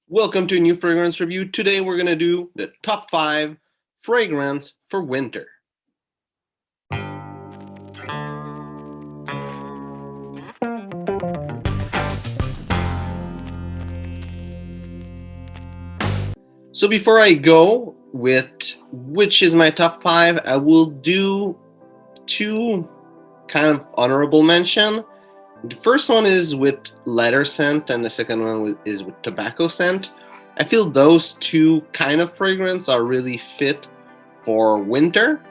Welcome to a new fragrance review. Today we're going to do the top 5 fragrance for winter. So before I go with which is my top 5, I will do two kind of honorable mention. The first one is with leather scent and the second one is with tobacco scent. I feel those two kind of fragrance are really fit for winter,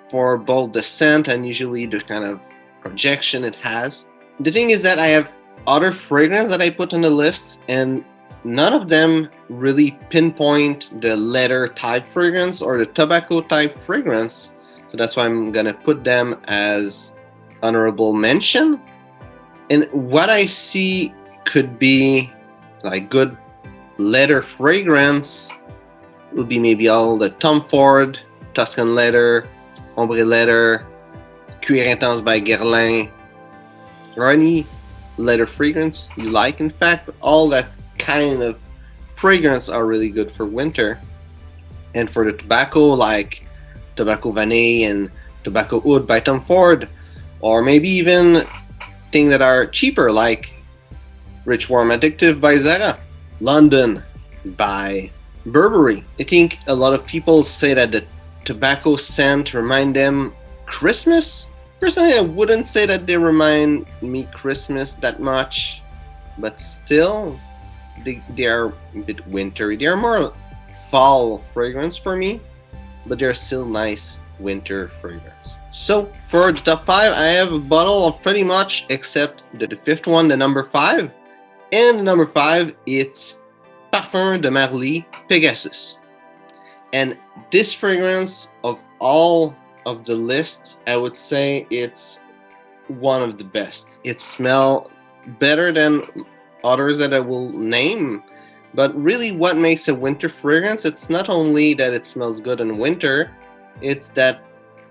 for both the scent and usually the kind of projection it has. The thing is that I have other fragrance that I put on the list, and none of them really pinpoint the leather type fragrance or the tobacco type fragrance. So that's why I'm gonna put them as honorable mention. And what I see could be like good leather fragrance would be maybe all the Tom Ford, Tuscan leather, Ombre leather, Cuir Intense by Guerlain, or any leather fragrance you like. In fact, all that kind of fragrance are really good for winter. And for the tobacco, like Tobacco Vanille and Tobacco Oud by Tom Ford, or maybe even things that are cheaper like Rich Warm Addictive by Zara, London by Burberry. I think a lot of people say that the tobacco scent remind them Christmas. Personally, I wouldn't say that they remind me Christmas that much, but still, they are a bit wintry. They are more fall fragrance for me, but they're still nice winter fragrance. So for the top 5, I have a bottle of pretty much except the fifth one, the number 5. And number 5, it's Parfum de Marly Pegasus. And this fragrance of all of the list, I would say it's one of the best. It smells better than others that I will name. But really what makes a winter fragrance, it's not only that it smells good in winter, it's that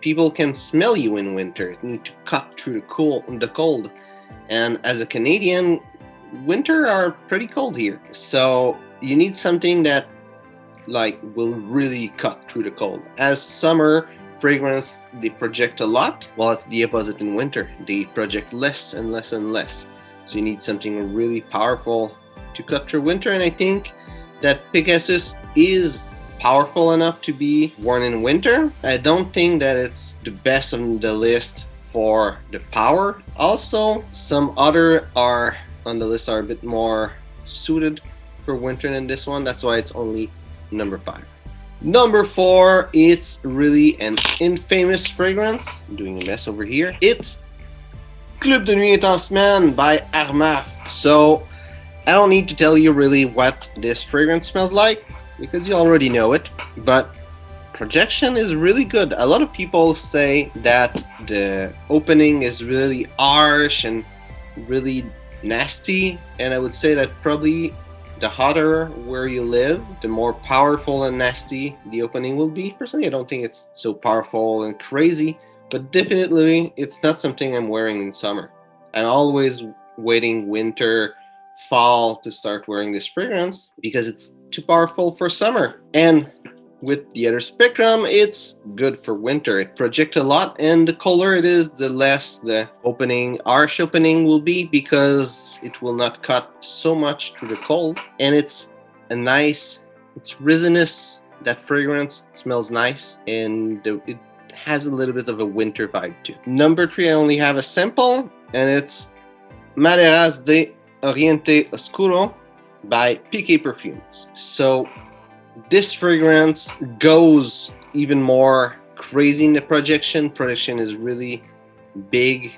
people can smell you in winter. You need to cut through the cold. And as a Canadian, winter are pretty cold here. So you need something that will really cut through the cold. As summer fragrance, they project a lot, while it's the opposite in winter. They project less and less and less. So you need something really powerful to cut through winter, and I think that Pegasus is powerful enough to be worn in winter. I don't think that it's the best on the list for the power. Also, some other are on the list are a bit more suited for winter than this one. That's why it's only number 5. Number 4, it's really an infamous fragrance. I'm doing a mess over here. It's Club de Nuit Intense by Armaf. So I don't need to tell you really what this fragrance smells like because you already know it, but projection is really good. A lot of people say that the opening is really harsh and really nasty, and I would say that probably the hotter where you live, the more powerful and nasty the opening will be. Personally, I don't think it's so powerful and crazy, but definitely it's not something I'm wearing in summer. I'm always waiting winter, fall to start wearing this fragrance because it's too powerful for summer. And with the other spectrum, it's good for winter. It projects a lot, and the colder it is, the less the harsh opening will be because it will not cut so much through the cold. And it's resinous. That fragrance smells nice, and it has a little bit of a winter vibe too. Number 3, I only have a sample, and it's Maderas de Oriente Oscuro by Pk Perfumes. So this fragrance goes even more crazy in the projection. Projection is really big.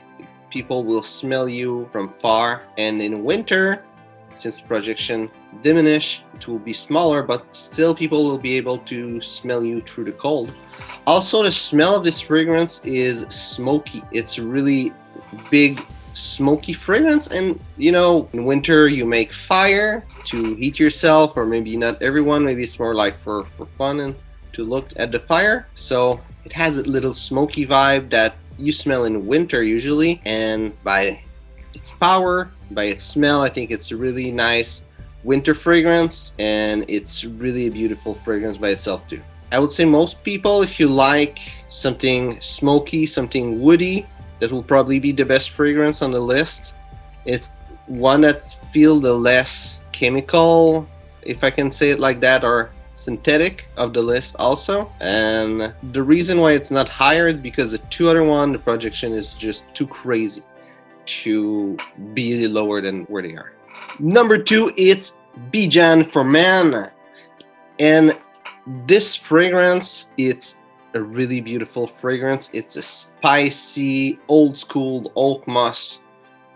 People will smell you from far. And in winter, since projection diminish, it will be smaller, but still people will be able to smell you through the cold. Also, the smell of this fragrance is smoky. It's really big, smoky fragrance. And in winter you make fire to heat yourself, or maybe not everyone, maybe it's more like for fun and to look at the fire. So it has a little smoky vibe that you smell in winter usually, and by its power, by its smell, I think it's a really nice winter fragrance, and it's really a beautiful fragrance by itself too. I would say most people, if you like something smoky, something woody, that will probably be the best fragrance on the list. It's one that feels the less chemical, if I can say it like that, or synthetic of the list also. And the reason why it's not higher is because the two other one, the projection is just too crazy to be lower than where they are. Number 2, it's Bijan for Men. And this fragrance, it's a really beautiful fragrance. It's a spicy, old school oak moss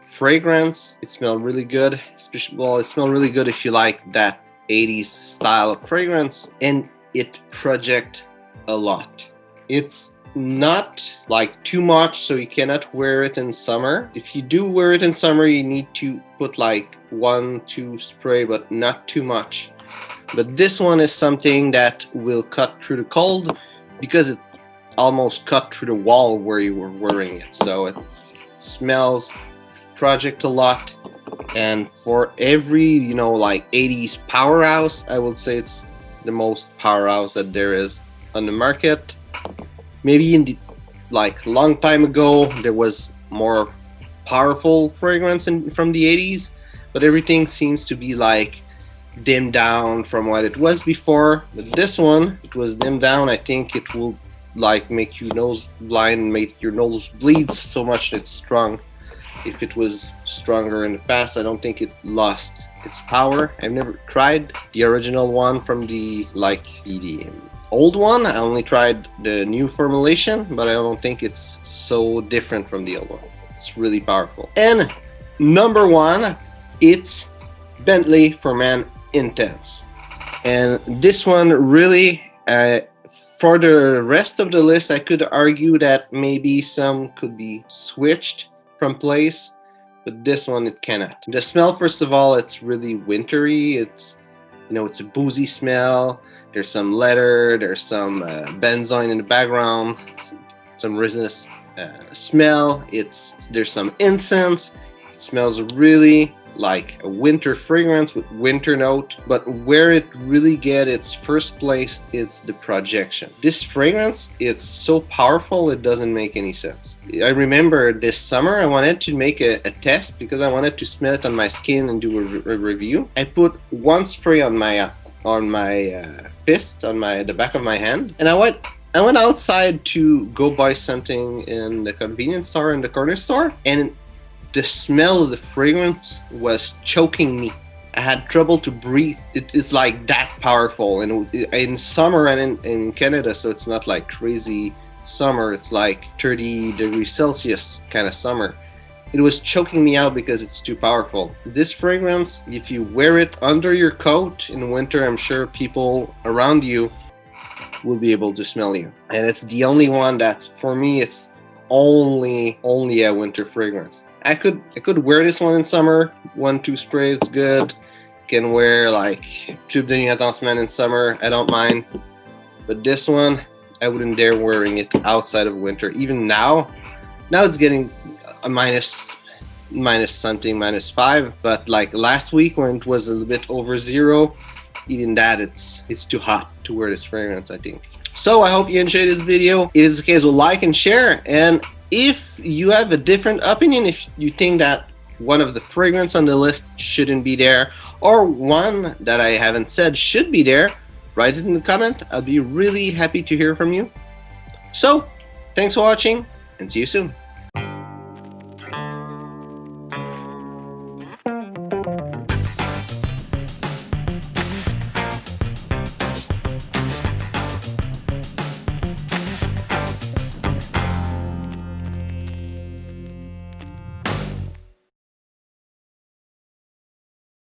fragrance. It smells really good. Well, it smells really good if you like that 80s style of fragrance, and it projects a lot. It's not like too much, so you cannot wear it in summer. If you do wear it in summer, you need to put like 1-2 spray, but not too much. But this one is something that will cut through the cold because it almost cut through the wall where you were wearing it. So it smells, project a lot, and for every, like 80s powerhouse, I would say it's the most powerhouse that there is on the market. Maybe in the long time ago there was more powerful fragrance from the 80s, but everything seems to be like dimmed down from what it was before. But this one, it was dimmed down. I think it will like make you nose blind, make your nose bleed so much that it's strong. If it was stronger in the past, I don't think it lost its power. I've never tried the original one from the old one. I only tried the new formulation, but I don't think it's so different from the old one. It's really powerful. And number 1, it's Bentley for Men Intense. And this one really, for the rest of the list, I could argue that maybe some could be switched from place, but this one it cannot. The smell, first of all, it's really wintry. It's it's a boozy smell. There's some leather, there's some benzoin in the background, some resinous smell. There's some incense. It smells really like a winter fragrance with winter note, but where it really gets its first place, it's the projection. This fragrance, it's so powerful it doesn't make any sense. I remember this summer I wanted to make a test because I wanted to smell it on my skin and do a review. I put 1 spray on my fist, on the back of my hand, and I went outside to go buy something in the convenience store, in the corner store, and the smell of the fragrance was choking me. I had trouble to breathe. It's like that powerful. And in summer and in Canada, so it's not like crazy summer. It's like 30 degrees Celsius kind of summer. It was choking me out because it's too powerful. This fragrance, if you wear it under your coat in winter, I'm sure people around you will be able to smell you. And it's the only one that's, for me, it's only a winter fragrance. I could wear this one in summer, 1-2 spray, it's good. Can wear like Club de Nuit Intense in summer, I don't mind. But this one, I wouldn't dare wearing it outside of winter. Even now it's getting a minus something, -5. But like last week when it was a little bit over 0, even that it's too hot to wear this fragrance, I think. So I hope you enjoyed this video. If it is the case, like and share. And if you have a different opinion, if you think that one of the fragrance on the list shouldn't be there, or one that I haven't said should be there, write it in the comment. I'll be really happy to hear from you. So, thanks for watching, and see you soon.